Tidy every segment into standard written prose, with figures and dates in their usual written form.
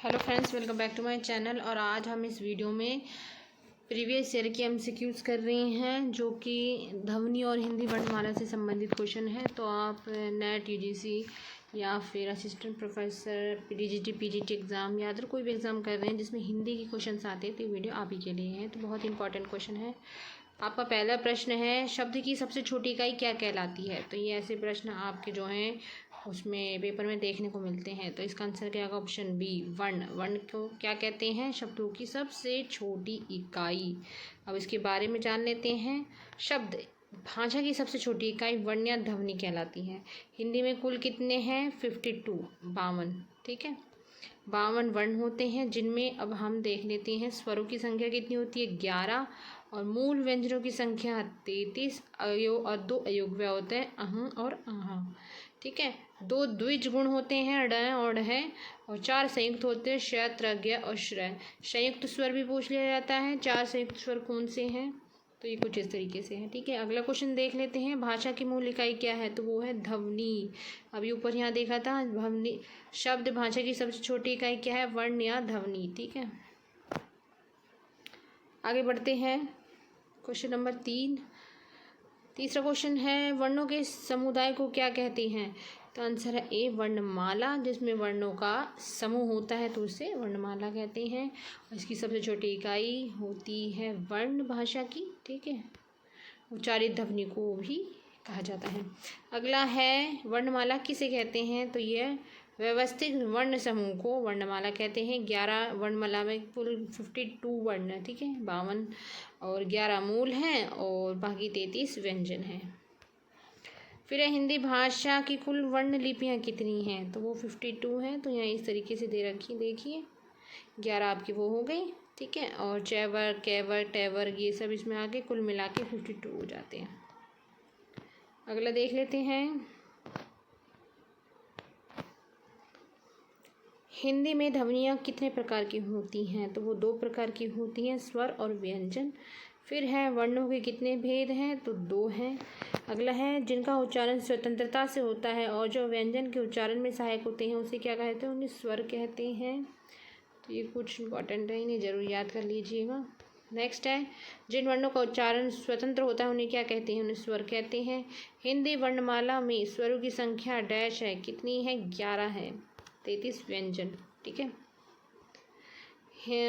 Hello friends, welcome back to my channel. और आज हम इस वीडियो में प्रीवियस ईयर के एमसीक्यूज़ कर रहे हैं जो कि ध्वनि और हिंदी वर्णमाला से संबंधित क्वेश्चन है। तो आप नेट यूजीसी या फिर assistant professor PGT PGT exam या अदर कोई भी एग्ज़ाम कर रहे हैं जिसमें हिंदी के क्वेश्चन आते हैं तो ये वीडियो आप ही के लिए है। तो बहुत इंपॉर्टेंट क्वेश्चन है। आपका पहला प्रश्न है, शब्द की सबसे छोटी इकाई क्या कहलाती है? तो ये ऐसे प्रश्न आपके जो हैं उसमें पेपर में देखने को मिलते हैं। तो इसका आंसर क्या होगा? ऑप्शन बी, वर्ण। वर्ण को क्या कहते हैं? शब्दों की सबसे छोटी इकाई। अब इसके बारे में जान लेते हैं। शब्द भाषा की सबसे छोटी इकाई वर्ण या ध्वनि कहलाती है। हिंदी में कुल कितने हैं? 52, 52। ठीक है, 52 वर्ण होते हैं जिनमें अब हम देख लेते हैं स्वरों की संख्या कितनी होती है? 11। और मूल व्यंजनों की संख्या 33। अयोग और 2 अयोगव्य होते हैं, अह और आहा। ठीक है, 2 द्विज गुण होते हैं, ड और ढ। और 4 संयुक्त होते हैं, श, त्र, ज्ञ और श्र। संयुक्त स्वर भी पूछ लिया जाता है। 4 संयुक्त स्वर कौन से हैं? तो ये कुछ इस तरीके से है। ठीक है, अगला क्वेश्चन देख लेते हैं। भाषा की मूल इकाई क्या है? तो वो है ध्वनि। अभी ऊपर यहाँ देखा था ध्वनि। शब्द भाषा की सबसे छोटी इकाई क्या है? वर्ण या ध्वनि। ठीक है, आगे बढ़ते हैं। Question number 3। तीसरा क्वेश्चन है, वर्णों के समुदाय को क्या कहते हैं? तो आंसर है ए, वर्णमाला। जिसमें वर्णों का समूह होता है तो उसे वर्णमाला कहते हैं। और इसकी सबसे छोटी इकाई होती है वर्ण भाषा की। ठीक है, उच्चारित ध्वनि को भी कहा जाता है। अगला है, वर्णमाला किसे कहते हैं? तो यह व्यवस्थित वर्ण समूह को वर्णमाला कहते हैं। 11 वर्णमाला में कुल 52 वर्ण है। ठीक है, 52 और 11 मूल हैं और बाकी 33 व्यंजन हैं। फिर है, हिंदी भाषा की कुल वर्ण लिपियाँ कितनी हैं? तो वो 52 हैं। तो यहाँ इस तरीके से दे रखी, देखिए 11 आपकी वो हो गई। ठीक है, और चैवर, कैवर, टैवर ये सब इसमें आके कुल मिला के 52 हो जाते हैं। अगला देख लेते हैं। हिंदी में ध्वनियाँ कितने प्रकार की होती हैं? तो वो 2 प्रकार की होती हैं, स्वर और व्यंजन। फिर है, वर्णों के कितने भेद हैं? तो 2 हैं। अगला है, जिनका उच्चारण स्वतंत्रता से होता है और जो व्यंजन के उच्चारण में सहायक होते हैं उसे क्या कहते हैं? उन्हें स्वर कहते हैं। तो ये कुछ इंपॉर्टेंट है, इन्हें ज़रूर याद कर लीजिएगा। नेक्स्ट है, जिन वर्णों का उच्चारण स्वतंत्र होता है उन्हें क्या कहते हैं? उन्हें स्वर कहते हैं। हिंदी वर्णमाला में स्वरों की संख्या डैश है, कितनी है? 11 है, 33 व्यंजन। ठीक है,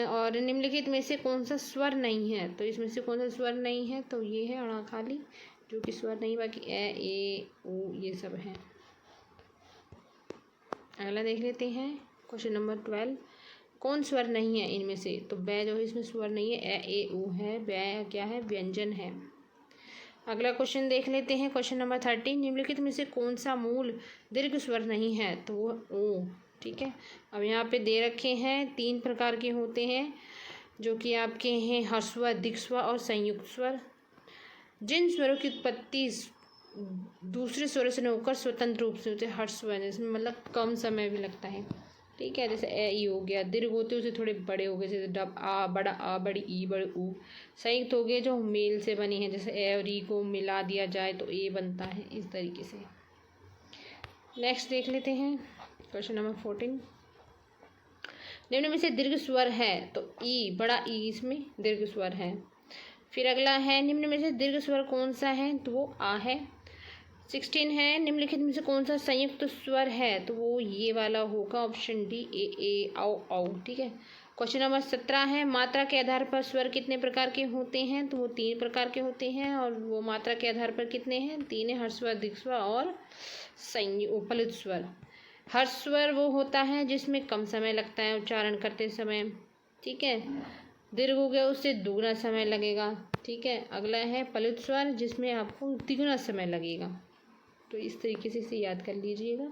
और निम्नलिखित में से कौन सा स्वर नहीं है? तो इसमें से कौन सा स्वर नहीं है? तो ये है अड़ा खाली, जो कि स्वर नहीं, बाकी ए ऊ ये सब है। अगला देख लेते हैं। Question number 12। कौन स्वर नहीं है इनमें से? तो बै जो है इसमें स्वर नहीं है, ए ऊ है। बै क्या है? व्यंजन है। अगला क्वेश्चन देख लेते हैं। Question number 13। निम्नलिखित में से कौन सा मूल दीर्घ स्वर नहीं है? तो वो ओ। ठीक है, अब यहाँ पे दे रखे हैं 3 प्रकार के होते हैं जो कि आपके हैं ह्रस्व, दीर्घ और संयुक्त स्वर। जिन स्वरों की उत्पत्ति दूसरे स्वरों से न होकर स्वतंत्र रूप से होते हैं ह्रस्व, जिसमें मतलब कम समय भी लगता है। ठीक है, जैसे ए ई हो गया। दीर्घ होते उसे थोड़े बड़े हो गए, जैसे डब आ, बड़ा आ, बड़ी ई, बड़े ऊ। संयुक्त हो गए जो मेल से बनी है, जैसे ए और ई को मिला दिया जाए तो ए बनता है, इस तरीके से। नेक्स्ट देख लेते हैं। Question number 14। निम्न में से दीर्घ स्वर है? तो ई, बड़ा ई इसमें दीर्घ स्वर है। फिर अगला है, निम्न में से दीर्घ स्वर कौन सा है? तो वो आ है। 16 है, निम्नलिखित में से कौन सा संयुक्त स्वर है? तो वो ये वाला होगा, ऑप्शन डी, ए औ औ। ठीक है, क्वेश्चन नंबर 17 है, मात्रा के आधार पर स्वर कितने प्रकार के होते हैं? तो वो 3 प्रकार के होते हैं। और वो मात्रा के आधार पर कितने हैं? 3 है, ह्रस्व, दीर्घ और प्लुत स्वर। ह्रस्व स्वर वो होता है जिसमें कम समय लगता है उच्चारण करते समय। ठीक है, दीर्घ हो गया उससे दुगुना समय लगेगा। ठीक है, अगला है प्लुत स्वर जिसमें आपको द्विगुना समय लगेगा। तो इस तरीके से इसे याद कर लीजिएगा।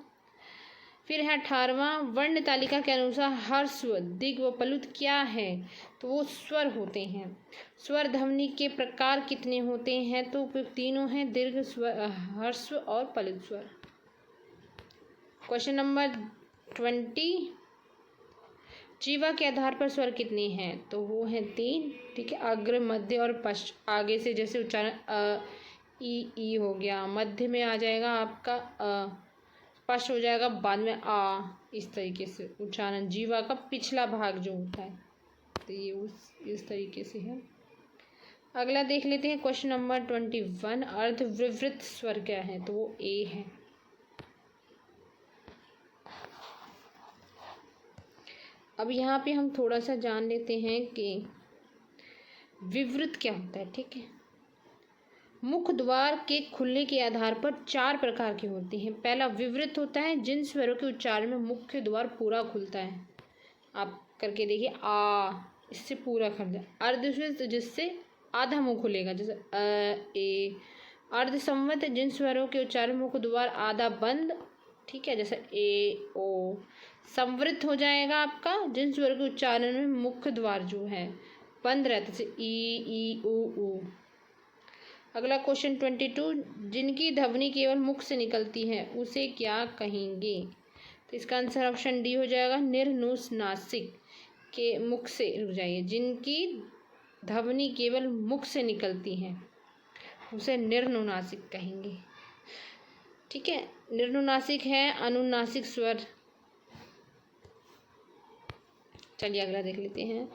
फिर है 18वां, वर्ण तालिका के अनुसार ह्रस्व, दीर्घ व प्लुत क्या है? तो वो स्वर होते हैं। स्वर ध्वनि के प्रकार कितने होते हैं? तो तीनों हैं, दीर्घ स्वर, ह्रस्व और प्लुत स्वर। Question number 20। जीवा के आधार पर स्वर कितने हैं? तो वो हैं 3। ठीक है, अग्र, मध्य और पश्च। आगे से जैसे उच्चारण ई हो गया, मध्य में आ जाएगा आपका अ, स्पष्ट हो जाएगा। बाद में आ, इस तरीके से उच्चारण, जीवा का पिछला भाग जो होता है, तो ये इस तरीके से है। अगला देख लेते हैं क्वेश्चन नंबर 21, अर्धविवृत स्वर क्या है, तो वो ए है। अब यहाँ पे हम थोड़ा सा जान लेते हैं कि विवृत क्या होता है। ठीक है, मुख द्वार के खुलने के आधार पर 4 प्रकार के होते हैं। पहला विवृत होता है जिन स्वरों के उच्चारण में मुख्य द्वार पूरा खुलता है। आप करके देखिए, आ, इससे पूरा खुल जाए। अर्धविवृत जिससे आधा मुंह खुलेगा, जैसे अ, ए। अर्धसंवृत जिन स्वरों के उच्चारण मुख द्वार आधा बंद, ठीक है, जैसे ए, ओ। संवृत हो जाएगा आपका जिन स्वरों के उच्चारण में मुख्य द्वार जो है बंद रहता है, जैसे ई, ऊ। अगला क्वेश्चन 22, जिनकी ध्वनि केवल मुख से निकलती है उसे क्या कहेंगे, तो इसका आंसर ऑप्शन डी हो जाएगा, निर्नुस्नासिक। के मुख से, रुक जाइए, जिनकी ध्वनि केवल मुख से निकलती है उसे निर्नुनासिक कहेंगे। ठीक है, निर्नुनासिक है अनुनासिक स्वर। चलिए अगला देख लेते हैं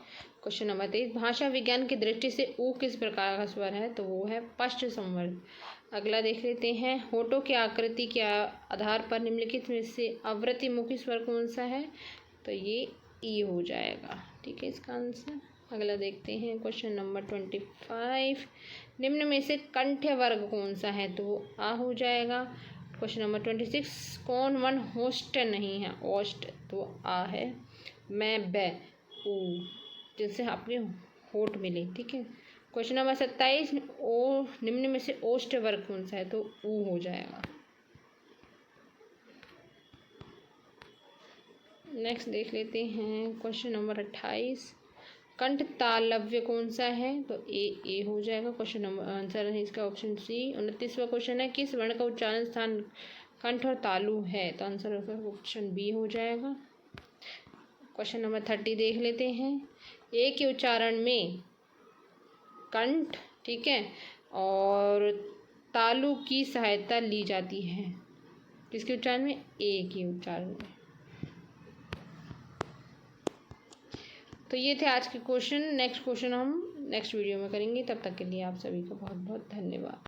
क्वेश्चन नंबर 23, भाषा विज्ञान की दृष्टि से ऊ किस प्रकार का स्वर है, तो वो है पश्च संवर्ग। अगला देख लेते हैं, होठों की आकृति के आधार पर निम्नलिखित में से अवृतिमुखी स्वर कौन सा है, तो ये ई हो जाएगा। ठीक है, इसका आंसर। अगला देखते हैं क्वेश्चन नंबर 25, निम्न में से कंठ्य वर्ग कौन सा है, तो वो आ हो जाएगा। क्वेश्चन नंबर 26, कौन वन होस्ट नहीं है, ओस्ट, तो आ है। मैं, बै, ऊ, जिनसे आपके होठ मिले। ठीक है, क्वेश्चन नंबर 27, ओ निम्न में से ओष्ठ वर्ग कौन सा है, तो ऊ हो जाएगा। नेक्स्ट देख लेते हैं क्वेश्चन नंबर 28, कंठ तालव्य कौन सा है, तो ए हो जाएगा। क्वेश्चन नंबर आंसर है इसका ऑप्शन सी। 29वां क्वेश्चन है, किस वर्ण का उच्चारण स्थान कंठ और तालु है, तो आंसर ऑप्शन बी हो जाएगा। क्वेश्चन नंबर 30 देख लेते हैं, ए के उच्चारण में कंठ, ठीक है, और तालु की सहायता ली जाती है, किसके उच्चारण में, ए के उच्चारण में। तो ये थे आज के क्वेश्चन। नेक्स्ट क्वेश्चन हम नेक्स्ट वीडियो में करेंगे। तब तक के लिए आप सभी का बहुत बहुत धन्यवाद।